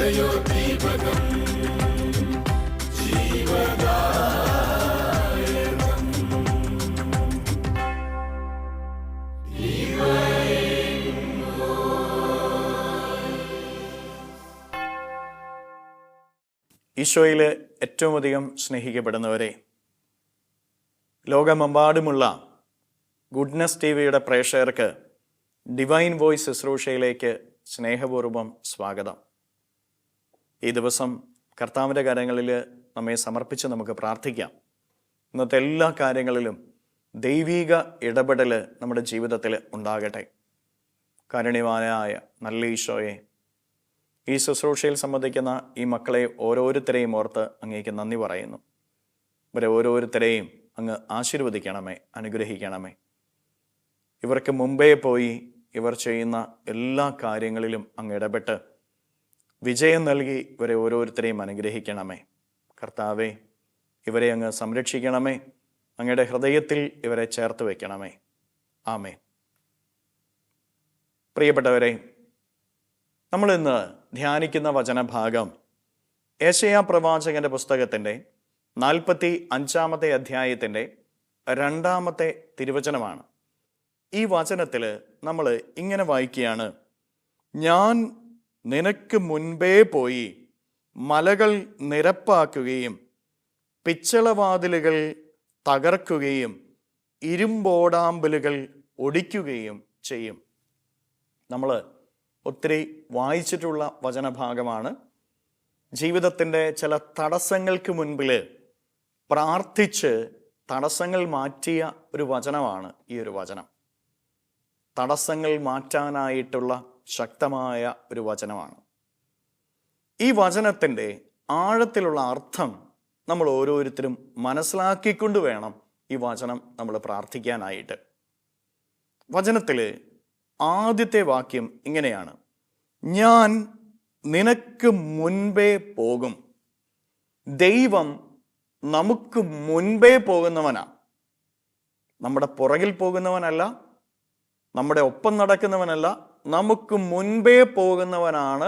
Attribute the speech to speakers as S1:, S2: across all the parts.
S1: ഈശോയിൽ ഏറ്റവും അധികം സ്നേഹിക്കപ്പെടുന്നവരെ, ലോകമെമ്പാടുമുള്ള ഗുഡ്നസ് ടിവിയുടെ പ്രേക്ഷകർക്ക് ഡിവൈൻ വോയിസ് ശുശ്രൂഷയിലേക്ക് സ്നേഹപൂർവ്വം സ്വാഗതം. ഈ ദിവസം കർത്താവിൻ്റെ കരങ്ങളിൽ നമ്മെ സമർപ്പിച്ച് നമുക്ക് പ്രാർത്ഥിക്കാം. ഇന്നത്തെ എല്ലാ കാര്യങ്ങളിലും ദൈവിക ഇടപെടൽ നമ്മുടെ ജീവിതത്തിൽ ഉണ്ടാകട്ടെ. കാരുണ്യവാനായ നല്ല ഈശോയെ, ഈ ശുശ്രൂഷയിൽ സംബന്ധിക്കുന്ന ഈ മക്കളെ ഓരോരുത്തരെയും ഓർത്ത് അങ്ങേക്ക് നന്ദി പറയുന്നു. ഇവരെ ഓരോരുത്തരെയും അങ്ങ് ആശീർവദിക്കണമേ, അനുഗ്രഹിക്കണമേ. ഇവർക്ക് മുമ്പേ പോയി ഇവർ ചെയ്യുന്ന എല്ലാ കാര്യങ്ങളിലും അങ്ങ് ഇടപെട്ട് വിജയം നൽകി ഇവരെ ഓരോരുത്തരെയും അനുഗ്രഹിക്കണമേ. കർത്താവേ, ഇവരെ അങ്ങ് സംരക്ഷിക്കണമേ. അങ്ങയുടെ ഹൃദയത്തിൽ ഇവരെ ചേർത്ത് വയ്ക്കണമേ. ആമേൻ. പ്രിയപ്പെട്ടവരെ, നമ്മളിന്ന് ധ്യാനിക്കുന്ന വചനഭാഗം യെശയ്യാ പ്രവാചകന്റെ പുസ്തകത്തിൻ്റെ 45-ാമത്തെ അധ്യായത്തിൻ്റെ 2-ാമത്തെ തിരുവചനമാണ്. ഈ വചനത്തിൽ നമ്മൾ ഇങ്ങനെ വായിക്കുകയാണ്: ഞാൻ നിനക്ക് മുൻപേ പോയി മലകൾ നിരപ്പാക്കുകയും പിച്ചളവാതിലുകൾ തകർക്കുകയും ഇരുമ്പോടാമ്പലുകൾ ഒടിക്കുകയും ചെയ്യും. നമ്മൾ ഒത്തിരി വായിച്ചിട്ടുള്ള വചനഭാഗമാണ്. ജീവിതത്തിൻ്റെ ചില തടസ്സങ്ങൾക്ക് മുൻപിൽ പ്രാർത്ഥിച്ച് തടസ്സങ്ങൾ മാറ്റിയ ഒരു വചനമാണ് ഈ ഒരു വചനം. തടസ്സങ്ങൾ മാറ്റാനായിട്ടുള്ള ശക്തമായ ഒരു വചനമാണ്. ഈ വചനത്തിൻ്റെ ആഴത്തിലുള്ള അർത്ഥം നമ്മൾ ഓരോരുത്തരും മനസ്സിലാക്കിക്കൊണ്ട് വേണം ഈ വചനം നമ്മൾ പ്രാർത്ഥിക്കാനായിട്ട്. വചനത്തിൽ ആദ്യത്തെ വാക്യം ഇങ്ങനെയാണ്: ഞാൻ നിനക്ക് മുൻപേ പോകും. ദൈവം നമുക്ക് മുൻപേ പോകുന്നവനാ. നമ്മുടെ പുറകിൽ പോകുന്നവനല്ല, നമ്മുടെ ഒപ്പം നടക്കുന്നവനല്ല, നമുക്ക് മുൻപേ പോകുന്നവനാണ്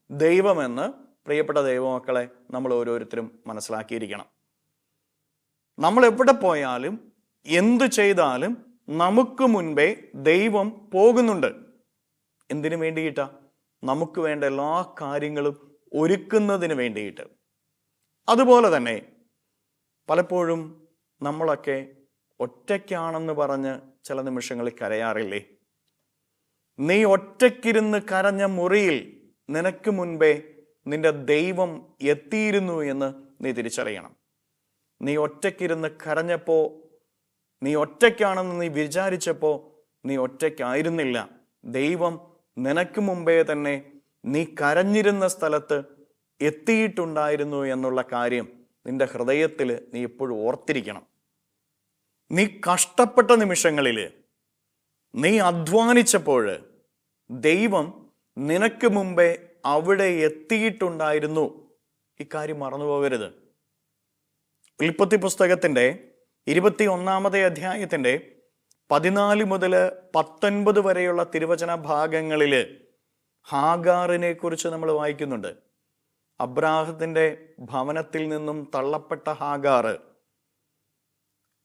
S1: ദൈവമെന്ന് പ്രിയപ്പെട്ട ദൈവമക്കളെ നമ്മൾ ഓരോരുത്തരും മനസ്സിലാക്കിയിരിക്കണം. നമ്മൾ എവിടെ പോയാലും എന്തു ചെയ്താലും നമുക്ക് മുൻപേ ദൈവം പോകുന്നുണ്ട്. എന്തിനു വേണ്ടിയിട്ടാ? നമുക്ക് വേണ്ട എല്ലാ കാര്യങ്ങളും ഒരുക്കുന്നതിന് വേണ്ടിയിട്ട്. അതുപോലെ തന്നെ പലപ്പോഴും നമ്മളൊക്കെ ഒറ്റയ്ക്കാണെന്ന് പറഞ്ഞ് ചില നിമിഷങ്ങളിൽ കരയാറില്ലേ? നീ ഒറ്റയ്ക്കിരുന്ന് കരഞ്ഞ മുറിയിൽ നിനക്ക് മുൻപേ നിന്റെ ദൈവം എത്തിയിരുന്നു എന്ന് നീ തിരിച്ചറിയണം. നീ ഒറ്റയ്ക്കിരുന്ന് കരഞ്ഞപ്പോൾ, നീ ഒറ്റയ്ക്കാണെന്ന് നീ വിചാരിച്ചപ്പോൾ നീ ഒറ്റയ്ക്കായിരുന്നില്ല. ദൈവം നിനക്ക് മുമ്പേ തന്നെ നീ കരഞ്ഞിരുന്ന സ്ഥലത്ത് എത്തിയിട്ടുണ്ടായിരുന്നു എന്നുള്ള കാര്യം നിന്റെ ഹൃദയത്തിൽ നീ എപ്പോഴും ഓർത്തിരിക്കണം. നീ കഷ്ടപ്പെട്ട നിമിഷങ്ങളിൽ, നീ അധ്വാനിച്ചപ്പോൾ ദൈവം നിനക്ക് മുമ്പേ അവിടെ എത്തിയിട്ടുണ്ടായിരുന്നു. ഇക്കാര്യം മറന്നുപോകരുത്. ഉൽപ്പത്തി പുസ്തകത്തിൻ്റെ 21-ാമത്തെ അധ്യായത്തിൻ്റെ 14 മുതൽ 19 വരെയുള്ള തിരുവചന ഭാഗങ്ങളിൽ ഹാഗാറിനെ കുറിച്ച് നമ്മൾ വായിക്കുന്നുണ്ട്. അബ്രാഹത്തിൻ്റെ ഭവനത്തിൽ നിന്നും തള്ളപ്പെട്ട ഹാഗാർ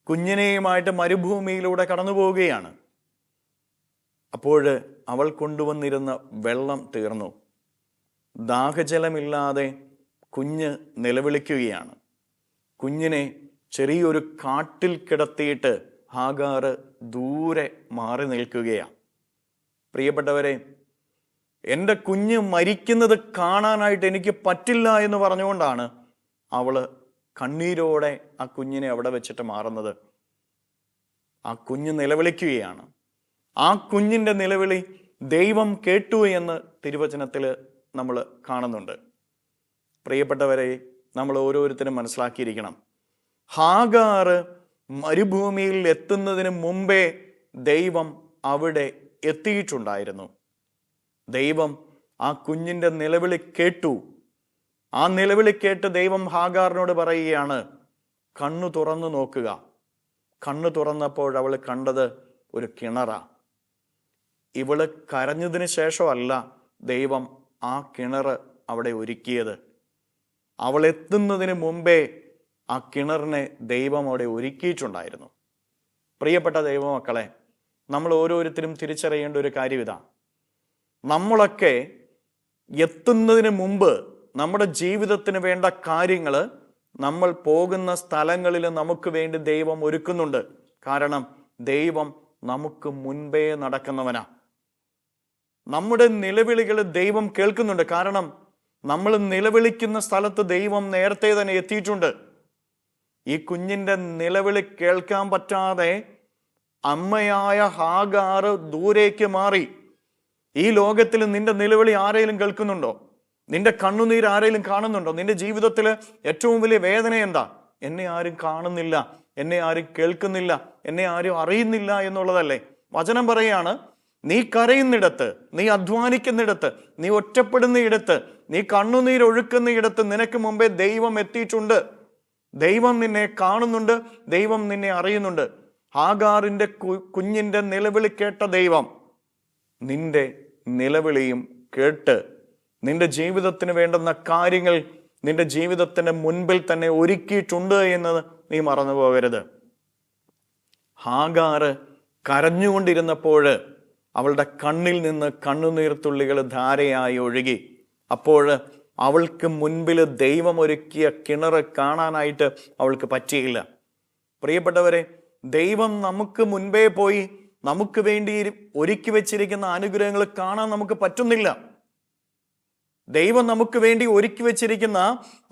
S1: കുഞ്ഞിനെയുമായിട്ട് മരുഭൂമിയിലൂടെ കടന്നു പോവുകയാണ്. അപ്പോൾ അവൾ കൊണ്ടുവന്നിരുന്ന വെള്ളം തീർന്നു. ദാഹജലമില്ലാതെ കുഞ്ഞ് നിലവിളിക്കുകയാണ്. കുഞ്ഞിനെ ചെറിയൊരു കാട്ടിൽ കിടത്തിയിട്ട് ഹാഗാർ ദൂരെ മാറി നിൽക്കുകയാണ്. പ്രിയപ്പെട്ടവരെ, എൻ്റെ കുഞ്ഞ് മരിക്കുന്നത് കാണാനായിട്ട് എനിക്ക് പറ്റില്ല എന്ന് പറഞ്ഞുകൊണ്ടാണ് അവൾ കണ്ണീരോടെ ആ കുഞ്ഞിനെ അവിടെ വെച്ചിട്ട് മാറുന്നത്. ആ കുഞ്ഞ് നിലവിളിക്കുകയാണ്. ആ കുഞ്ഞിൻ്റെ നിലവിളി ദൈവം കേട്ടു എന്ന് തിരുവചനത്തിൽ നമ്മൾ കാണുന്നുണ്ട്. പ്രിയപ്പെട്ടവരെ, നമ്മൾ ഓരോരുത്തരും മനസ്സിലാക്കിയിരിക്കണം, ഹാഗാർ മരുഭൂമിയിൽ എത്തുന്നതിന് മുമ്പേ ദൈവം അവിടെ എത്തിയിട്ടുണ്ടായിരുന്നു. ദൈവം ആ കുഞ്ഞിൻ്റെ നിലവിളി കേട്ടു. ആ നിലവിളി കേട്ട് ദൈവം ഹാഗാറിനോട് പറയുകയാണ്, കണ്ണു തുറന്നു നോക്കുക. കണ്ണു തുറന്നപ്പോൾ അവൾ കണ്ടത് ഒരു കിണറാ. ഇവള് കരഞ്ഞതിന് ശേഷമല്ല ദൈവം ആ കിണർ അവിടെ ഒരുക്കിയത്. അവൾ എത്തുന്നതിന് മുമ്പേ ആ കിണറിനെ ദൈവം അവിടെ ഒരുക്കിയിട്ടുണ്ടായിരുന്നു. പ്രിയപ്പെട്ട ദൈവമക്കളെ, നമ്മൾ ഓരോരുത്തരും തിരിച്ചറിയേണ്ട ഒരു കാര്യം ഇതാ. നമ്മളൊക്കെ എത്തുന്നതിന് മുമ്പ് നമ്മുടെ ജീവിതത്തിന് വേണ്ട കാര്യങ്ങൾ നമ്മൾ പോകുന്ന സ്ഥലങ്ങളിൽ നമുക്ക് വേണ്ടി ദൈവം ഒരുക്കുന്നുണ്ട്. കാരണം ദൈവം നമുക്ക് മുൻപേ നടക്കുന്നവനാ. നമ്മുടെ നിലവിളികൾ ദൈവം കേൾക്കുന്നുണ്ട്. കാരണം നമ്മൾ നിലവിളിക്കുന്ന സ്ഥലത്ത് ദൈവം നേരത്തെ തന്നെ എത്തിയിട്ടുണ്ട്. ഈ കുഞ്ഞിൻ്റെ നിലവിളി കേൾക്കാൻ പറ്റാതെ അമ്മയായ ഹാഗാർ ദൂരേക്ക് മാറി. ഈ ലോകത്തിൽ നിന്റെ നിലവിളി ആരെങ്കിലും കേൾക്കുന്നുണ്ടോ? നിന്റെ കണ്ണുനീർ ആരെങ്കിലും കാണുന്നുണ്ടോ? നിന്റെ ജീവിതത്തിൽ ഏറ്റവും വലിയ വേദന എന്താ? എന്നെ ആരും കാണുന്നില്ല, എന്നെ ആരും കേൾക്കുന്നില്ല, എന്നെ ആരും അറിയുന്നില്ല എന്നുള്ളതല്ലേ? വചനം പറയാണ്, നീ കരയുന്നിടത്ത്, നീ അധ്വാനിക്കുന്നിടത്ത്, നീ ഒറ്റപ്പെടുന്നയിടത്ത്, നീ കണ്ണുനീരൊഴുക്കുന്നയിടത്ത് നിനക്ക് മുമ്പേ ദൈവം എത്തിയിട്ടുണ്ട്. ദൈവം നിന്നെ കാണുന്നുണ്ട്, ദൈവം നിന്നെ അറിയുന്നുണ്ട്. ഹാഗാറിന്റെ കുഞ്ഞിന്റെ നിലവിളി കേട്ട ദൈവം നിന്റെ നിലവിളിയും കേട്ട് നിന്റെ ജീവിതത്തിന് വേണ്ടുന്ന കാര്യങ്ങൾ നിന്റെ ജീവിതത്തിന് മുൻപിൽ തന്നെ ഒരുക്കിയിട്ടുണ്ട് എന്നത് നീ മറന്നു പോകരുത്. ഹാഗാർ കരഞ്ഞുകൊണ്ടിരുന്നപ്പോൾ അവളുടെ കണ്ണിൽ നിന്ന് കണ്ണുനീർത്തുള്ളികൾ ധാരയായി ഒഴുകി. അപ്പോൾ അവൾക്ക് മുൻപിൽ ദൈവം ഒരുക്കിയ കിണർ കാണാനായിട്ട് അവൾക്ക് പറ്റിയില്ല. പ്രിയപ്പെട്ടവരെ, ദൈവം നമുക്ക് മുൻപേ പോയി നമുക്ക് വേണ്ടി ഒരുക്കി വെച്ചിരിക്കുന്ന അനുഗ്രഹങ്ങൾ കാണാൻ നമുക്ക് പറ്റുന്നില്ല. ദൈവം നമുക്ക് വേണ്ടി ഒരുക്കി വെച്ചിരിക്കുന്ന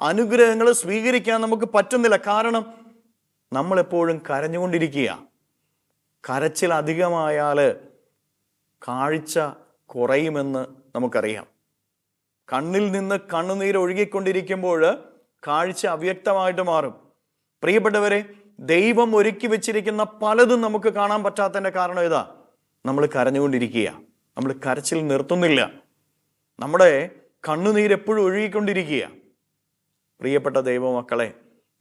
S1: അനുഗ്രഹങ്ങൾ സ്വീകരിക്കാൻ നമുക്ക് പറ്റുന്നില്ല. കാരണം നമ്മളെപ്പോഴും കരഞ്ഞുകൊണ്ടിരിക്കുക. കരച്ചിൽ അധികമായാൽ കാഴ്ച കുറയുമെന്ന് നമുക്കറിയാം. കണ്ണിൽ നിന്ന് കണ്ണുനീര് ഒഴുകിക്കൊണ്ടിരിക്കുമ്പോൾ കാഴ്ച അവ്യക്തമായിട്ട് മാറും. പ്രിയപ്പെട്ടവരെ, ദൈവം ഒരുക്കി വെച്ചിരിക്കുന്ന പലതും നമുക്ക് കാണാൻ പറ്റാത്തതിൻ്റെ കാരണം ഇതാ, നമ്മൾ കരഞ്ഞുകൊണ്ടിരിക്കുക. നമ്മൾ കരച്ചിൽ നിർത്തുന്നില്ല. നമ്മുടെ കണ്ണുനീരെപ്പോഴും ഒഴുകിക്കൊണ്ടിരിക്കുക. പ്രിയപ്പെട്ട ദൈവമക്കളെ,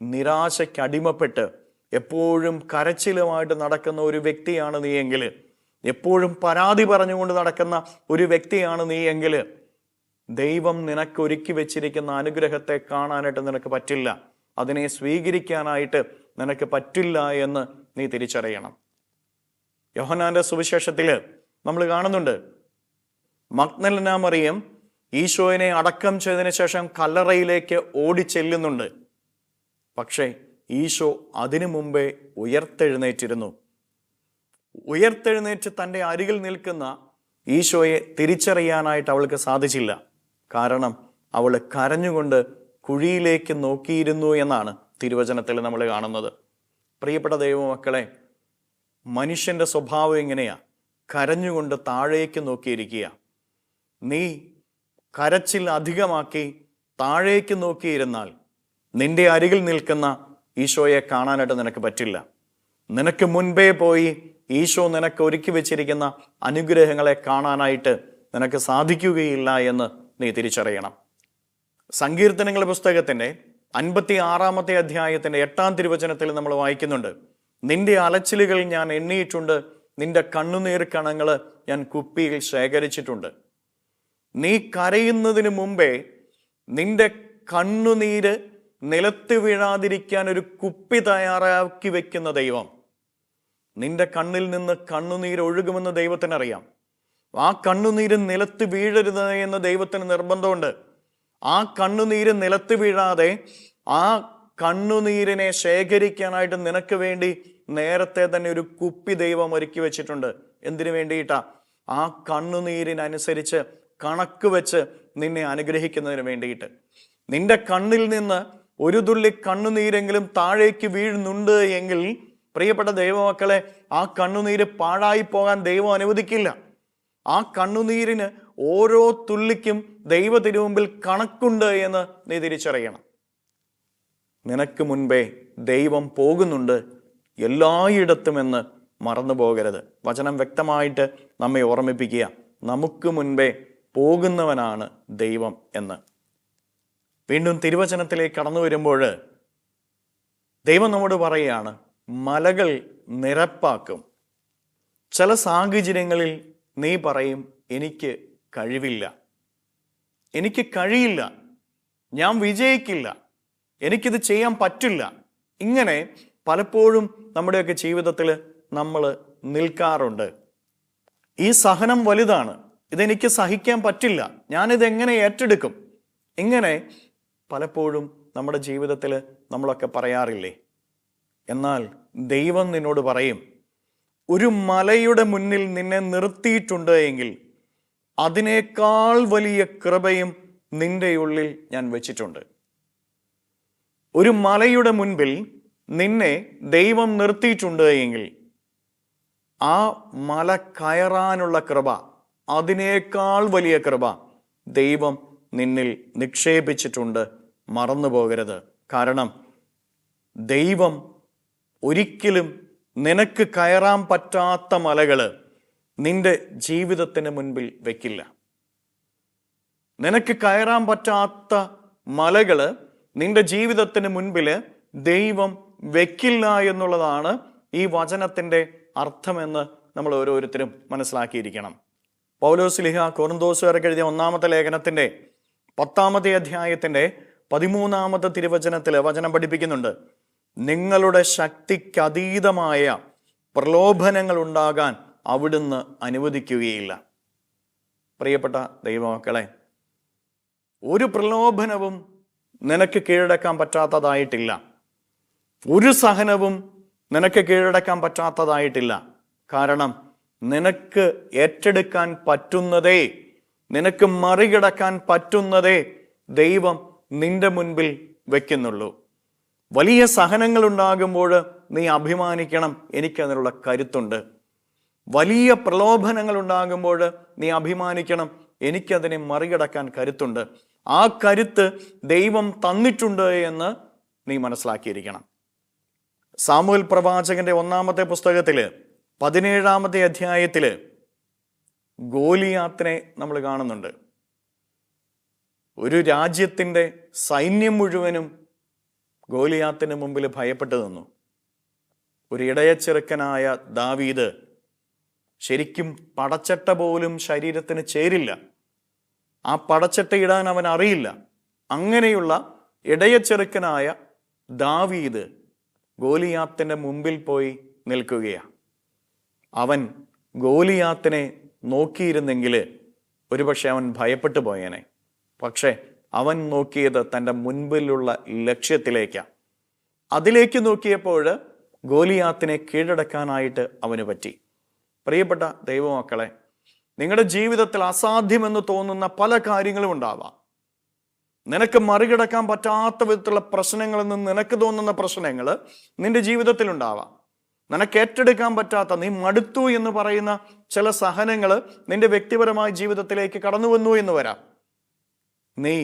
S1: നിരാശയ്ക്ക് അടിമപ്പെട്ട് എപ്പോഴും കരച്ചിലുമായിട്ട് നടക്കുന്ന ഒരു വ്യക്തിയാണ് നീ എങ്കിൽ, എപ്പോഴും പരാതി പറഞ്ഞുകൊണ്ട് നടക്കുന്ന ഒരു വ്യക്തിയാണ് നീ എങ്കിൽ, ദൈവം നിനക്ക് ഒരുക്കി വെച്ചിരിക്കുന്ന അനുഗ്രഹത്തെ കാണാനായിട്ട് നിനക്ക് പറ്റില്ല. അതിനെ സ്വീകരിക്കാനായിട്ട് നിനക്ക് പറ്റില്ല എന്ന് നീ തിരിച്ചറിയണം. യോഹന്നാന്റെ സുവിശേഷത്തിൽ നമ്മൾ കാണുന്നുണ്ട്, മഗ്ദലന മറിയം ഈശോയെ അടക്കം ചെയ്തതിന് ശേഷം കല്ലറയിലേക്ക് ഓടിച്ചെല്ലുന്നുണ്ട്. പക്ഷേ ഈശോ അതിനു മുമ്പേ ഉയർത്തെഴുന്നേറ്റിരുന്നു. ഉയർത്തെഴുന്നേറ്റ് തൻ്റെ അരികിൽ നിൽക്കുന്ന ഈശോയെ തിരിച്ചറിയാനായിട്ട് അവൾക്ക് സാധിച്ചില്ല. കാരണം അവൾ കരഞ്ഞുകൊണ്ട് കുഴിയിലേക്ക് നോക്കിയിരുന്നു എന്നാണ് തിരുവചനത്തിൽ നമ്മൾ കാണുന്നത്. പ്രിയപ്പെട്ട ദൈവമക്കളെ, മനുഷ്യൻ്റെ സ്വഭാവം എങ്ങനെയാ? കരഞ്ഞുകൊണ്ട് താഴേക്ക് നോക്കിയിരിക്കുക. നീ കരച്ചിൽ അധികമാക്കി താഴേക്ക് നോക്കിയിരുന്നാൽ നിന്റെ അരികിൽ നിൽക്കുന്ന ഈശോയെ കാണാനായിട്ട് നിനക്ക് പറ്റില്ല. നിനക്ക് മുൻപേ പോയി ഈശോ നിനക്ക് ഒരുക്കി വെച്ചിരിക്കുന്ന അനുഗ്രഹങ്ങളെ കാണാനായിട്ട് നിനക്ക് സാധിക്കുകയില്ല എന്ന് നീ തിരിച്ചറിയണം. സങ്കീർത്തനങ്ങളുടെ പുസ്തകത്തിൻ്റെ 56-ാമത്തെ അധ്യായത്തിൻ്റെ 8-ാം തിരുവചനത്തിൽ നമ്മൾ വായിക്കുന്നുണ്ട്, നിന്റെ അലച്ചിലുകൾ ഞാൻ എണ്ണിയിട്ടുണ്ട്, നിന്റെ കണ്ണുനീർ കണങ്ങൾ ഞാൻ കുപ്പിയിൽ ശേഖരിച്ചിട്ടുണ്ട്. നീ കരയുന്നതിന് മുമ്പേ നിന്റെ കണ്ണുനീര് നിലത്ത് വീഴാതിരിക്കാൻ ഒരു കുപ്പി തയ്യാറാക്കി വെക്കുന്ന ദൈവം. നിന്റെ കണ്ണിൽ നിന്ന് കണ്ണുനീര് ഒഴുകുമെന്ന് ദൈവത്തിനറിയാം. ആ കണ്ണുനീര് നിലത്ത് വീഴരുത് എന്ന് ദൈവത്തിന് നിർബന്ധമുണ്ട്. ആ കണ്ണുനീര് നിലത്ത് വീഴാതെ ആ കണ്ണുനീരിനെ ശേഖരിക്കാനായിട്ട് നിനക്ക് വേണ്ടി നേരത്തെ തന്നെ ഒരു കുപ്പി ദൈവം ഒരുക്കി വെച്ചിട്ടുണ്ട്. എന്തിനു വേണ്ടിയിട്ടാ? ആ കണ്ണുനീരിനനുസരിച്ച് കണക്ക് വെച്ച് നിന്നെ അനുഗ്രഹിക്കുന്നതിന് വേണ്ടിയിട്ട്. നിന്റെ കണ്ണിൽ നിന്ന് ഒരു തുള്ളി കണ്ണുനീരെങ്കിലും താഴേക്ക് വീഴുന്നുണ്ട് എങ്കിൽ പ്രിയപ്പെട്ട ദൈവമക്കളെ, ആ കണ്ണുനീര് പാഴായി പോകാൻ ദൈവം അനുവദിക്കില്ല. ആ കണ്ണുനീരിന് ഓരോ തുള്ളിക്കും ദൈവ തിരുമുമ്പിൽ കണക്കുണ്ട് എന്ന് നീ തിരിച്ചറിയണം. നിനക്ക് മുൻപേ ദൈവം പോകുന്നുണ്ട് എല്ലായിടത്തുമെന്ന് മറന്നു പോകരുത്. വചനം വ്യക്തമായിട്ട് നമ്മെ ഓർമ്മിപ്പിക്കുക, നമുക്ക് മുൻപേ പോകുന്നവനാണ് ദൈവം എന്ന്. വീണ്ടും തിരുവചനത്തിലേക്ക് കടന്നു വരുമ്പോൾ ദൈവം നമ്മോട് പറയുകയാണ്, മലകൾ നിരപ്പാക്കും. ചില സാഹചര്യങ്ങളിൽ നീ പറയും, എനിക്ക് കഴിവില്ല, എനിക്ക് കഴിയില്ല, ഞാൻ വിജയിക്കില്ല, എനിക്കിത് ചെയ്യാൻ പറ്റില്ല. ഇങ്ങനെ പലപ്പോഴും നമ്മുടെയൊക്കെ ജീവിതത്തിൽ നമ്മൾ നിൽക്കാറുണ്ട്. ഈ സഹനം വലുതാണ്, ഇതെനിക്ക് സഹിക്കാൻ പറ്റില്ല, ഞാനിതെങ്ങനെ ഏറ്റെടുക്കും, ഇങ്ങനെ പലപ്പോഴും നമ്മുടെ ജീവിതത്തിൽ നമ്മളൊക്കെ പറയാറില്ലേ? എന്നാൽ ദൈവം നിന്നോട് പറയും, ഒരു മലയുടെ മുന്നിൽ നിന്നെ നിർത്തിയിട്ടുണ്ട് എങ്കിൽ അതിനേക്കാൾ വലിയ കൃപയും നിന്റെ ഉള്ളിൽ ഞാൻ വെച്ചിട്ടുണ്ട്. ഒരു മലയുടെ മുൻപിൽ നിന്നെ ദൈവം നിർത്തിയിട്ടുണ്ട് എങ്കിൽ ആ മല കയറാനുള്ള കൃപ, അതിനേക്കാൾ വലിയ കൃപ ദൈവം നിന്നിൽ നിക്ഷേപിച്ചിട്ടുണ്ട്. മറന്നു പോകരുത്. കാരണം ദൈവം ഒരിക്കലും നിനക്ക് കയറാൻ പറ്റാത്ത മലകൾ നിന്റെ ജീവിതത്തിന് മുൻപിൽ വെക്കില്ല. നിനക്ക് കയറാൻ പറ്റാത്ത മലകൾ നിന്റെ ജീവിതത്തിന് മുൻപിൽ ദൈവം വെക്കില്ല എന്നുള്ളതാണ് ഈ വചനത്തിൻ്റെ അർത്ഥമെന്ന് നമ്മൾ ഓരോരുത്തരും മനസ്സിലാക്കിയിരിക്കണം. പൗലോസ് കൊറിന്തോസുകാർക്ക് എഴുതിയ 1-ാമത്തെ ലേഖനത്തിൻ്റെ 10-ാമത്തെ അധ്യായത്തിൻ്റെ 13-ാമത്തെ തിരുവചനത്തിൽ വചനം പഠിപ്പിക്കുന്നുണ്ട്, നിങ്ങളുടെ ശക്തിക്കതീതമായ പ്രലോഭനങ്ങൾ ഉണ്ടാകാൻ അവിടുന്ന് അനുവദിക്കുകയില്ല. പ്രിയപ്പെട്ട ദൈവമക്കളെ, ഒരു പ്രലോഭനവും നിനക്ക് കീഴടക്കാൻ പറ്റാത്തതായിട്ടില്ല. ഒരു സഹനവും നിനക്ക് കീഴടക്കാൻ പറ്റാത്തതായിട്ടില്ല. കാരണം നിനക്ക് ഏറ്റെടുക്കാൻ പറ്റുന്നതേ, നിനക്ക് മറികടക്കാൻ പറ്റുന്നതേ ദൈവം നിന്റെ മുൻപിൽ വെക്കുന്നുള്ളൂ. വലിയ സഹനങ്ങൾ ഉണ്ടാകുമ്പോൾ നീ അഭിമാനിക്കണം, എനിക്കതിനുള്ള കരുത്തുണ്ട്. വലിയ പ്രലോഭനങ്ങൾ ഉണ്ടാകുമ്പോൾ നീ അഭിമാനിക്കണം, എനിക്കതിനെ മറികടക്കാൻ കരുത്തുണ്ട്. ആ കരുത്ത് ദൈവം തന്നിട്ടുണ്ട് എന്ന് നീ മനസ്സിലാക്കിയിരിക്കണം. സാമുവേൽ പ്രവാചകന്റെ 1-ാമത്തെ പുസ്തകത്തില് 17-ാമത്തെ അധ്യായത്തില് ഗോലിയാത്തിനെ നമ്മൾ കാണുന്നുണ്ട്. ഒരു രാജ്യത്തിൻ്റെ സൈന്യം മുഴുവനും ഗോലിയാത്തിന് മുമ്പിൽ ഭയപ്പെട്ടു നിന്നു. ഒരു ഇടയച്ചെറുക്കനായ ദാവീദ്, ശരിക്കും പടച്ചട്ട പോലും ശരീരത്തിന് ചേരില്ല, ആ പടച്ചട്ട ഇടാൻ അവൻ അറിയില്ല. അങ്ങനെയുള്ള ഇടയച്ചെറുക്കനായ ദാവീദ് ഗോലിയാത്തിൻ്റെ മുമ്പിൽ പോയി നിൽക്കുകയാണ്. അവൻ ഗോലിയാത്തിനെ നോക്കിയിരുന്നെങ്കിൽ ഒരുപക്ഷെ അവൻ ഭയപ്പെട്ടു പോയേനെ. പക്ഷെ അവൻ നോക്കിയത് തൻ്റെ മുൻപിലുള്ള ലക്ഷ്യത്തിലേക്കാണ്. അതിലേക്ക് നോക്കിയപ്പോൾ ഗോലിയാത്തിനെ കീഴടക്കാനായിട്ട് അവന് പറ്റി. പ്രിയപ്പെട്ട ദൈവമക്കളെ, നിങ്ങളുടെ ജീവിതത്തിൽ അസാധ്യമെന്ന് തോന്നുന്ന പല കാര്യങ്ങളും ഉണ്ടാവാം. നിനക്ക് മറികടക്കാൻ പറ്റാത്ത വിധത്തിലുള്ള പ്രശ്നങ്ങളിൽ നിന്ന് നിനക്ക് തോന്നുന്ന പ്രശ്നങ്ങൾ നിന്റെ ജീവിതത്തിൽ ഉണ്ടാവാം. നിനക്ക് ഏറ്റെടുക്കാൻ പറ്റാത്ത, നീ മടുത്തു എന്ന് പറയുന്ന ചില സഹനങ്ങൾ നിന്റെ വ്യക്തിപരമായ ജീവിതത്തിലേക്ക് കടന്നു വന്നു എന്ന് വരാം. നീ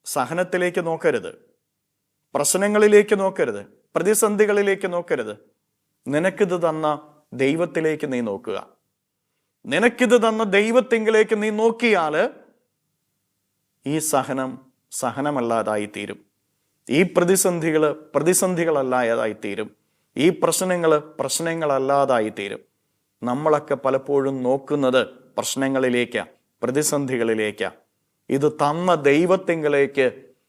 S1: സഹനത്തിലേക്ക് നോക്കരുത്, പ്രശ്നങ്ങളിലേക്ക് നോക്കരുത്, പ്രതിസന്ധികളിലേക്ക് നോക്കരുത്. നിനക്കിത് തന്ന ദൈവത്തിലേക്ക് നീ നോക്കുക. നിനക്കിത് തന്ന ദൈവത്തെങ്കിലേക്ക് നീ നോക്കിയാൽ ഈ സഹനമല്ലാതായിത്തീരും. ഈ പ്രതിസന്ധികളല്ലാതായിത്തീരും. ഈ പ്രശ്നങ്ങളല്ലാതായിത്തീരും. നമ്മളൊക്കെ പലപ്പോഴും നോക്കുന്നത് പ്രശ്നങ്ങളിലേക്കാണ്, പ്രതിസന്ധികളിലേക്കാണ്. ഇത് തന്ന ദൈവത്തെങ്കിലേക്ക്,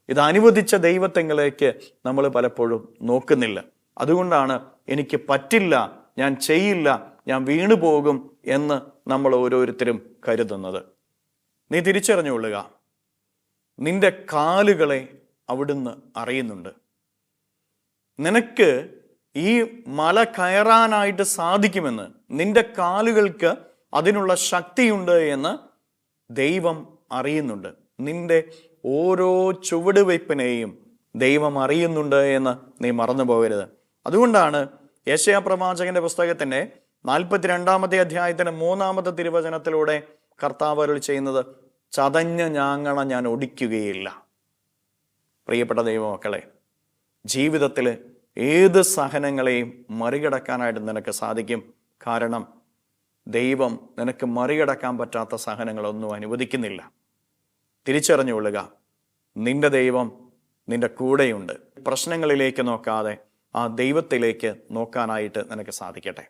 S1: ഇത് അനുവദിച്ച ദൈവത്തെങ്കിലേക്ക് നമ്മൾ പലപ്പോഴും നോക്കുന്നില്ല. അതുകൊണ്ടാണ് എനിക്ക് പറ്റില്ല, ഞാൻ ചെയ്യില്ല, ഞാൻ വീണു പോകും എന്ന് നമ്മൾ ഓരോരുത്തരും കരുതുന്നത്. നീ തിരിച്ചറിഞ്ഞുകൊള്ളുക, നിന്റെ കാലുകളെ അവിടുന്ന് അറിയുന്നുണ്ട്. നിനക്ക് ഈ മല കയറാനായിട്ട് സാധിക്കുമെന്ന്, നിന്റെ കാലുകൾക്ക് അതിനുള്ള ശക്തിയുണ്ട് എന്ന് ദൈവം അറിയുന്നുണ്ട്. നിന്റെ ഓരോ ചുവടുവയ്പ്പിനെയും ദൈവം അറിയുന്നുണ്ട് എന്ന് നീ മറന്നു പോകരുത്. അതുകൊണ്ടാണ് യെശയ്യാ പ്രവാചകന്റെ പുസ്തകത്തിന്റെ 42-ാമത്തെ അധ്യായത്തിന്റെ 3-ാമത്തെ തിരുവചനത്തിലൂടെ കർത്താവ് അരുളി ചെയ്യുന്നത്, ചതഞ്ഞ ഞാങ്ങണ ഞാൻ ഒടിക്കുകയില്ല. പ്രിയപ്പെട്ട ദൈവമക്കളെ, ജീവിതത്തിൽ ഏത് സഹനങ്ങളെയും മറികടക്കാനായിട്ട് നിനക്ക് സാധിക്കും. കാരണം ദൈവം നിനക്ക് മറികടക്കാൻ പറ്റാത്ത സഹനങ്ങളൊന്നും അനുവദിക്കുന്നില്ല. തിരിച്ചറിഞ്ഞുകൊള്ളുക, നിന്റെ ദൈവം നിന്റെ കൂടെയുണ്ട്. പ്രശ്നങ്ങളിലേക്ക് നോക്കാതെ ആ ദൈവത്തിലേക്ക് നോക്കാനായിട്ട് നിനക്ക് സാധിക്കട്ടെ.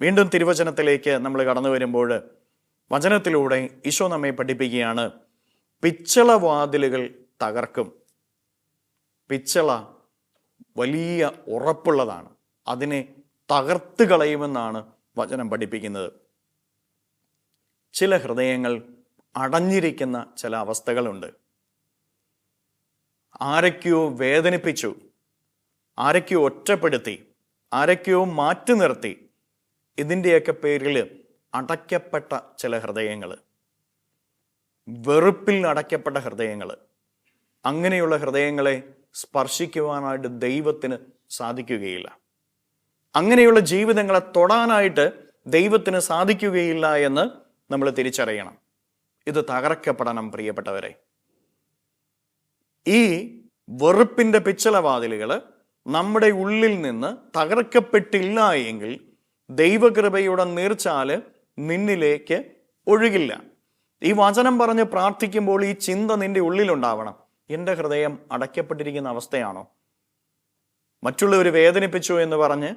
S1: വീണ്ടും തിരുവചനത്തിലേക്ക് നമ്മൾ കടന്നു വരുമ്പോൾ വചനത്തിലൂടെ ഈശോ നമ്മെ പഠിപ്പിക്കുകയാണ്, പിച്ചള വാതിലുകൾ തകർക്കും. പിച്ചള വലിയ ഉറപ്പുള്ളതാണ്, അതിനെ തകർത്ത് കളയുമെന്നാണ് വചനം പഠിപ്പിക്കുന്നത്. ചില ഹൃദയങ്ങൾ അടഞ്ഞിരിക്കുന്ന ചില അവസ്ഥകളുണ്ട്. ആരൊക്കെയോ വേദനിപ്പിച്ചു, ആരൊക്കെയോ ഒറ്റപ്പെടുത്തി, ആരൊക്കെയോ മാറ്റി നിർത്തി. ഇതിൻ്റെയൊക്കെ പേരിൽ അടയ്ക്കപ്പെട്ട ചില ഹൃദയങ്ങൾ, വെറുപ്പിൽ അടയ്ക്കപ്പെട്ട ഹൃദയങ്ങൾ, അങ്ങനെയുള്ള ഹൃദയങ്ങളെ സ്പർശിക്കുവാനായിട്ട് ദൈവത്തിന് സാധിക്കുകയില്ല. അങ്ങനെയുള്ള ജീവിതങ്ങളെ തൊടാനായിട്ട് ദൈവത്തിന് സാധിക്കുകയില്ല എന്ന് നമ്മൾ തിരിച്ചറിയണം. ഇത് തകർക്കപ്പെടണം പ്രിയപ്പെട്ടവരെ. ഈ വെറുപ്പിൻ്റെ പിച്ചളവാതിലുകൾ നമ്മുടെ ഉള്ളിൽ നിന്ന് തകർക്കപ്പെട്ടില്ല എങ്കിൽ ദൈവകൃപയുടെ നീർച്ചാല് നിന്നിലേക്ക് ഒഴുകില്ല. ഈ വചനം പറഞ്ഞ് പ്രാർത്ഥിക്കുമ്പോൾ ഈ ചിന്ത നിന്റെ ഉള്ളിലുണ്ടാവണം. എൻ്റെ ഹൃദയം അടയ്ക്കപ്പെട്ടിരിക്കുന്ന അവസ്ഥയാണോ? മറ്റുള്ളവർ വേദനിപ്പിച്ചു എന്ന് പറഞ്ഞ്,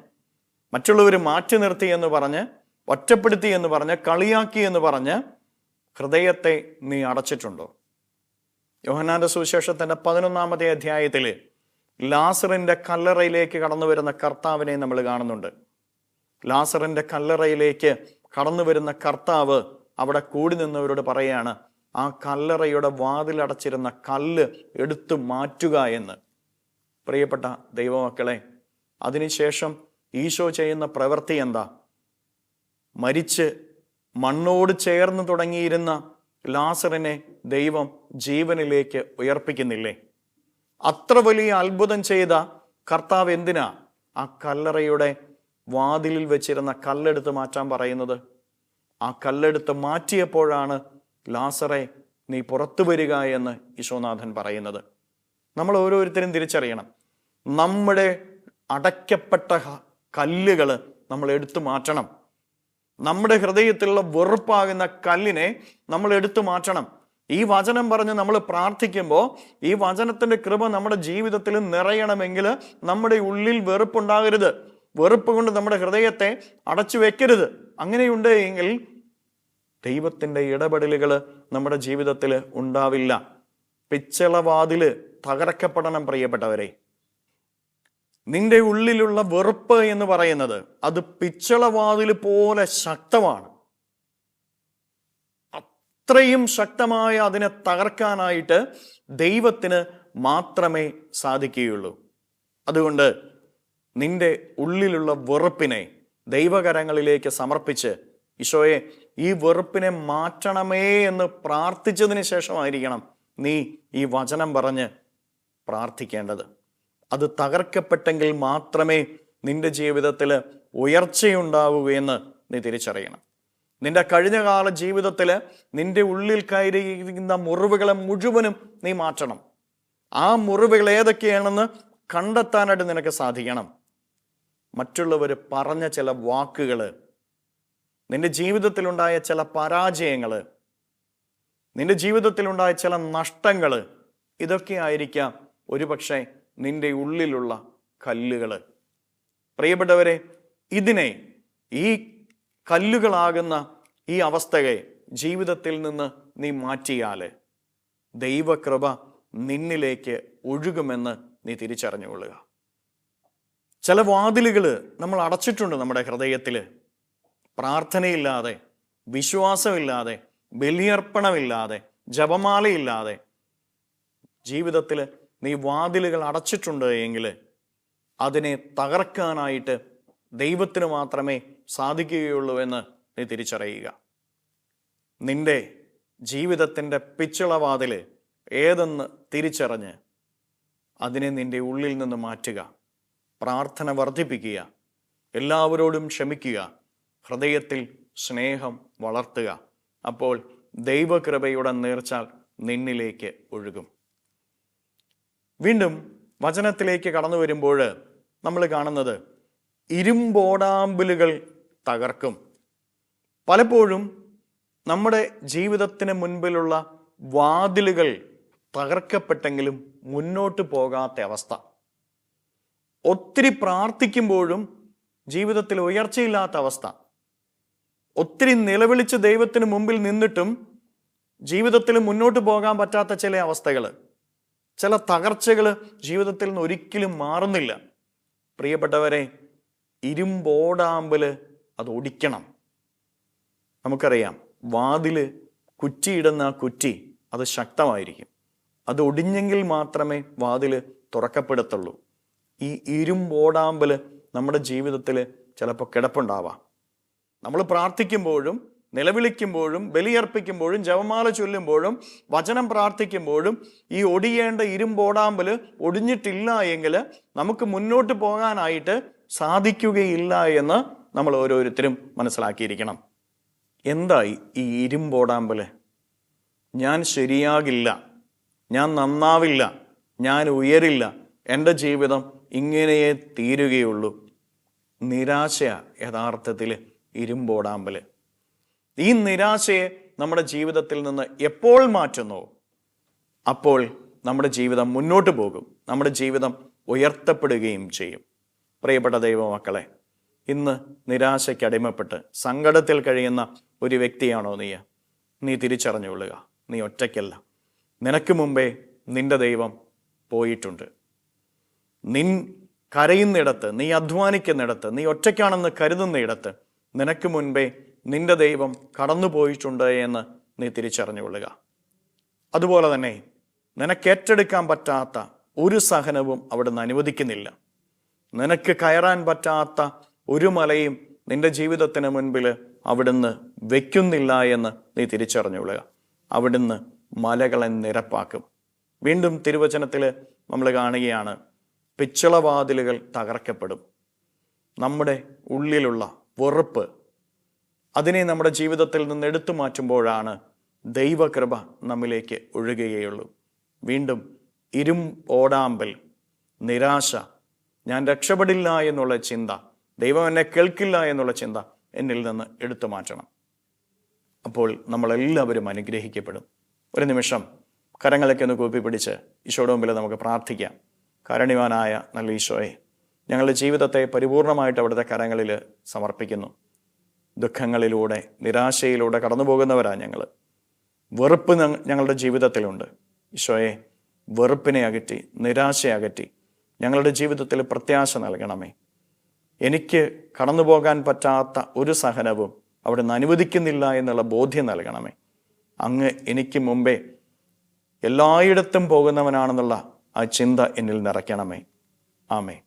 S1: മറ്റുള്ളവർ മാറ്റി നിർത്തി എന്ന് പറഞ്ഞ്, ഒറ്റപ്പെടുത്തി എന്ന് പറഞ്ഞ്, കളിയാക്കി എന്ന് പറഞ്ഞ് ഹൃദയത്തെ നീ അടച്ചിട്ടുണ്ടോ? യോഹന്നാന്റെ സുവിശേഷത്തിന്റെ 11-ാമത്തെ അധ്യായത്തിൽ ലാസറിന്റെ കല്ലറയിലേക്ക് കടന്നു വരുന്ന കർത്താവിനെ നമ്മൾ കാണുന്നുണ്ട്. ലാസറിന്റെ കല്ലറയിലേക്ക് കടന്നു വരുന്ന കർത്താവ് അവിടെ കൂടി നിന്നവരോട് പറയാണ്, ആ കല്ലറയുടെ വാതിലടച്ചിരുന്ന കല്ല് എടുത്തു മാറ്റുക എന്ന്. പ്രിയപ്പെട്ട ദൈവമക്കളെ, അതിനുശേഷം ഈശോ ചെയ്യുന്ന പ്രവൃത്തി എന്താ? മരിച്ച് മണ്ണോട് ചേർന്ന് തുടങ്ങിയിരുന്ന ലാസറിനെ ദൈവം ജീവനിലേക്ക് ഉയർപ്പിക്കുന്നില്ലേ? അത്ര വലിയ അത്ഭുതം ചെയ്ത കർത്താവ് എന്തിനാ ആ കല്ലറയുടെ വാതിലിൽ വെച്ചിരുന്ന കല്ലെടുത്ത് മാറ്റാൻ പറയുന്നത്? ആ കല്ലെടുത്ത് മാറ്റിയപ്പോഴാണ് ലാസറെ നീ പുറത്തു വരിക എന്ന് ഈശോനാഥൻ പറയുന്നത്. നമ്മൾ ഓരോരുത്തരും തിരിച്ചറിയണം, നമ്മുടെ അടയ്ക്കപ്പെട്ട കല്ലുകൾ നമ്മൾ എടുത്തു മാറ്റണം. നമ്മുടെ ഹൃദയത്തിലുള്ള വെറുപ്പാകുന്ന കല്ലിനെ നമ്മൾ എടുത്തു മാറ്റണം. ഈ വചനം പറഞ്ഞ് നമ്മൾ പ്രാർത്ഥിക്കുമ്പോൾ ഈ വചനത്തിന്റെ കൃപ നമ്മുടെ ജീവിതത്തിൽ നിറയണമെങ്കിൽ നമ്മുടെ ഉള്ളിൽ വെറുപ്പുണ്ടാകരുത്. വെറുപ്പ് കൊണ്ട് നമ്മുടെ ഹൃദയത്തെ അടച്ചു വെക്കരുത്. അങ്ങനെയുണ്ട് എങ്കിൽ ദൈവത്തിന്റെ ഇടപെടലുകൾ നമ്മുടെ ജീവിതത്തിൽ ഉണ്ടാവില്ല. പിച്ചളവാതില് തകർക്കപ്പെടണം പ്രിയപ്പെട്ടവരെ. നിന്റെ ഉള്ളിലുള്ള വെറുപ്പ് എന്ന് പറയുന്നത് അത് പിച്ചളവാതില് പോലെ ശക്തമാണ്. അത്രയും ശക്തമായ അതിനെ തകർക്കാനായിട്ട് ദൈവത്തിന് മാത്രമേ സാധിക്കുകയുള്ളൂ. അതുകൊണ്ട് നിന്റെ ഉള്ളിലുള്ള വെറുപ്പിനെ ദൈവകരങ്ങളിലേക്ക് സമർപ്പിച്ച്, ഈശോയെ ഈ വെറുപ്പിനെ മാറ്റണമേ എന്ന് പ്രാർത്ഥിച്ചതിന് ശേഷമായിരിക്കണം നീ ഈ വചനം പറഞ്ഞ് പ്രാർത്ഥിക്കേണ്ടത്. അത് തകർക്കപ്പെട്ടെങ്കിൽ മാത്രമേ നിന്റെ ജീവിതത്തിൽ ഉയർച്ചയുണ്ടാവുകയെന്ന് നീ തിരിച്ചറിയണം. നിന്റെ കഴിഞ്ഞകാല ജീവിതത്തിൽ നിന്റെ ഉള്ളിൽ കയറിയിരിക്കുന്ന മുറിവുകളെ മുഴുവനും നീ മാറ്റണം. ആ മുറിവുകൾ ഏതൊക്കെയാണെന്ന് കണ്ടെത്താനായിട്ട് നിനക്ക് സാധിക്കണം. മറ്റുള്ളവർ പറഞ്ഞ ചില വാക്കുകൾ, നിന്റെ ജീവിതത്തിലുണ്ടായ ചില പരാജയങ്ങൾ, നിന്റെ ജീവിതത്തിലുണ്ടായ ചില നഷ്ടങ്ങൾ, ഇതൊക്കെ ആയിരിക്കാം ഒരുപക്ഷെ നിന്റെ ഉള്ളിലുള്ള കല്ലുകൾ. പ്രിയപ്പെട്ടവരെ, ഇതിനെ, ഈ കല്ലുകളാകുന്ന ഈ അവസ്ഥയെ ജീവിതത്തിൽ നിന്ന് നീ മാറ്റിയാൽ ദൈവകൃപ നിന്നിലേക്ക് ഒഴുകുമെന്ന് നീ തിരിച്ചറിഞ്ഞുകൊള്ളുക. ചില വാതിലുകൾ നമ്മൾ അടച്ചിട്ടുണ്ട് നമ്മുടെ ഹൃദയത്തിൽ. പ്രാർത്ഥനയില്ലാതെ, വിശ്വാസമില്ലാതെ, ബലിയർപ്പണമില്ലാതെ, ജപമാലയില്ലാതെ ജീവിതത്തിൽ നീ വാതിലുകൾ അടച്ചിട്ടുണ്ട് എങ്കിൽ അതിനെ തകർക്കാനായിട്ട് ദൈവത്തിന് മാത്രമേ സാധിക്കുകയുള്ളൂ എന്ന് നീ തിരിച്ചറിയുക. നിന്റെ ജീവിതത്തിൻ്റെ പിച്ചളവാതിൽ ഏതെന്ന് തിരിച്ചറിഞ്ഞ് അതിനെ നിന്റെ ഉള്ളിൽ നിന്ന് മാറ്റുക. പ്രാർത്ഥന വർദ്ധിപ്പിക്കുക, എല്ലാവരോടും ക്ഷമിക്കുക, ഹൃദയത്തിൽ സ്നേഹം വളർത്തുക. അപ്പോൾ ദൈവകൃപയുടെ നീർച്ചാൽ നിന്നിലേക്ക് ഒഴുകും. വീണ്ടും വചനത്തിലേക്ക് കടന്നു വരുമ്പോൾ നമ്മൾ കാണുന്നത് ഇരുമ്പോടാമ്പലുകൾ തകർക്കും. പലപ്പോഴും നമ്മുടെ ജീവിതത്തിന് മുൻപിലുള്ള വാതിലുകൾ തകർക്കപ്പെട്ടെങ്കിലും മുന്നോട്ട് പോകാത്ത അവസ്ഥ. ഒത്തിരി പ്രാർത്ഥിക്കുമ്പോഴും ജീവിതത്തിൽ ഉയർച്ചയില്ലാത്ത അവസ്ഥ. ഒത്തിരി നിലവിളിച്ച് ദൈവത്തിന് മുമ്പിൽ നിന്നിട്ടും ജീവിതത്തിൽ മുന്നോട്ട് പോകാൻ പറ്റാത്ത ചില അവസ്ഥകൾ, ചില തകർച്ചകൾ ജീവിതത്തിൽ നിന്ന് ഒരിക്കലും മാറുന്നില്ല. പ്രിയപ്പെട്ടവരെ, ഇരുമ്പോടാമ്പല് അത് ഒടിക്കണം. നമുക്കറിയാം, വാതില് കുറ്റിയിടുന്ന കുറ്റി അത് ശക്തമായിരിക്കും. അത് ഒടിഞ്ഞെങ്കിൽ മാത്രമേ വാതില് തുറക്കപ്പെടത്തുള്ളൂ. ഈ ഇരുമ്പോടാമ്പല് നമ്മുടെ ജീവിതത്തിൽ ചിലപ്പോൾ കിടപ്പുണ്ടാവാം. നമ്മൾ പ്രാർത്ഥിക്കുമ്പോഴും നിലവിളിക്കുമ്പോഴും ബലിയർപ്പിക്കുമ്പോഴും ജപമാല ചൊല്ലുമ്പോഴും വചനം പ്രാർത്ഥിക്കുമ്പോഴും ഈ ഒടിയേണ്ട ഇരുമ്പോടാമ്പല് ഒടിഞ്ഞിട്ടില്ല എങ്കിൽ നമുക്ക് മുന്നോട്ട് പോകാനായിട്ട് സാധിക്കുകയില്ല എന്ന് നമ്മൾ ഓരോരുത്തരും മനസ്സിലാക്കിയിരിക്കണം. എന്തായി ഈ ഇരുമ്പോടാമ്പല്? ഞാൻ ശരിയാകില്ല, ഞാൻ നന്നാവില്ല, ഞാൻ ഉയരില്ല, എൻ്റെ ജീവിതം ഇങ്ങനെയേ തീരുകയുള്ളൂ. നിരാശയാ യഥാർത്ഥത്തിൽ ഇരുമ്പോടാമ്പല്. ഈ നിരാശയെ നമ്മുടെ ജീവിതത്തിൽ നിന്ന് എപ്പോൾ മാറ്റുന്നോ അപ്പോൾ നമ്മുടെ ജീവിതം മുന്നോട്ട് പോകും, നമ്മുടെ ജീവിതം ഉയർത്തപ്പെടുകയും ചെയ്യും. പ്രിയപ്പെട്ട ദൈവമക്കളെ, ഇന്ന് നിരാശയ്ക്ക് അടിമപ്പെട്ട് സങ്കടത്തിൽ കഴിയുന്ന ഒരു വ്യക്തിയാണോ നീ തിരിച്ചറിഞ്ഞുകൊള്ളുക, നീ ഒറ്റയ്ക്കല്ല. നിനക്ക് മുമ്പേ നിന്റെ ദൈവം പോയിട്ടുണ്ട്. നിൻ കരയുന്നിടത്ത്, നീ അധ്വാനിക്കുന്നിടത്ത്, നീ ഒറ്റയ്ക്കാണെന്ന് കരുതുന്നിടത്ത് നിനക്ക് മുൻപേ നിന്റെ ദൈവം കടന്നു പോയിട്ടുണ്ട് എന്ന് നീ തിരിച്ചറിഞ്ഞുകൊള്ളുക. അതുപോലെ തന്നെ നിനക്ക് ഏറ്റെടുക്കാൻ പറ്റാത്ത ഒരു സഹനവും അവിടുന്ന് അനുവദിക്കുന്നില്ല. നിനക്ക് കയറാൻ പറ്റാത്ത ഒരു മലയും നിന്റെ ജീവിതത്തിന് മുൻപിൽ അവിടുന്ന് വയ്ക്കുന്നില്ല എന്ന് നീ തിരിച്ചറിഞ്ഞുകൊള്ളുക. അവിടുന്ന് മലകളെ നിരപ്പാക്കും. വീണ്ടും തിരുവചനത്തിൽ നമ്മൾ കാണുകയാണ്, പിച്ചളവാതിലുകൾ തകർക്കപ്പെടും. നമ്മുടെ ഉള്ളിലുള്ള വെറുപ്പ്, അതിനെ നമ്മുടെ ജീവിതത്തിൽ നിന്ന് എടുത്തു മാറ്റുമ്പോഴാണ് ദൈവകൃപ നമ്മിലേക്ക് ഒഴുകുകയുള്ളൂ. വീണ്ടും ഇരുമ്പോടാമ്പൽ, നിരാശ, ഞാൻ രക്ഷപ്പെടില്ല എന്നുള്ള ചിന്ത, ദൈവം എന്നെ കേൾക്കില്ല എന്നുള്ള ചിന്ത എന്നിൽ നിന്ന് എടുത്തു മാറ്റണം. അപ്പോൾ നമ്മളെല്ലാവരും അനുഗ്രഹിക്കപ്പെടും. ഒരു നിമിഷം കരങ്ങളൊക്കെ ഒന്ന് കൂപ്പി പിടിച്ച് ഈശോയുടെ മുമ്പിൽ നമുക്ക് പ്രാർത്ഥിക്കാം. കാരുണ്യവാനായ നല്ല ഈശോയെ, ഞങ്ങളുടെ ജീവിതത്തെ പരിപൂർണമായിട്ട് അവിടുത്തെ കരങ്ങളിൽ സമർപ്പിക്കുന്നു. ദുഃഖങ്ങളിലൂടെ, നിരാശയിലൂടെ കടന്നു പോകുന്നവരാണ് ഞങ്ങൾ. വെറുപ്പ് ഞങ്ങളുടെ ജീവിതത്തിലുണ്ട്. ഈശോയെ, വെറുപ്പിനെ അകറ്റി, നിരാശയെ അകറ്റി ഞങ്ങളുടെ ജീവിതത്തിൽ പ്രത്യാശ നൽകണമേ. എനിക്ക് കടന്നു പോകാൻ പറ്റാത്ത ഒരു സഹനവും അവിടുന്ന് അനുവദിക്കുന്നില്ല എന്നുള്ള ബോധ്യം നൽകണമേ. അങ്ങ് എനിക്ക് മുമ്പേ എല്ലായിടത്തും പോകുന്നവനാണെന്നുള്ള ആ ചിന്ത എന്നിൽ നിറയ്ക്കണമേ. ആമേൻ.